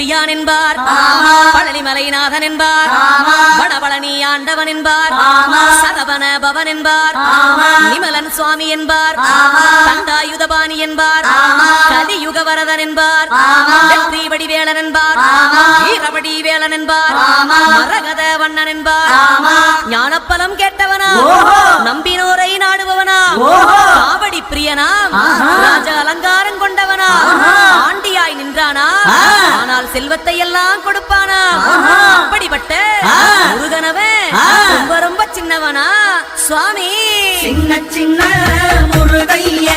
பெரியான் என்பார், பழனிமலைநாதன் என்பார், வடபழனி ஆண்டவன் என்பார், சரவண பவன் என்பார், நிமலன் சுவாமி என்பார், தண்டாயுதபாணி என்பார், கலியுக வரதன் என்பார், வெற்றி வடிவேலன் என்பார், வீரபடி வேலன் என்பார், மரகத வண்ணன் என்பார், ஞானப்பலம் கேட்டவனா, நம்பினோரை நாடுபவனா, காவடி பிரியனாம், ராஜ அலங்காரம் கொண்டவனா, ஆண்டியாய் நின்றானா, ஆனால் செல்வத்தை எல்லாம் கொடுப்பானா, அப்படிப்பட்ட முருகனவன் ரொம்ப ரொம்ப சின்னவனா சுவாமி. சின்ன சின்ன முருகைய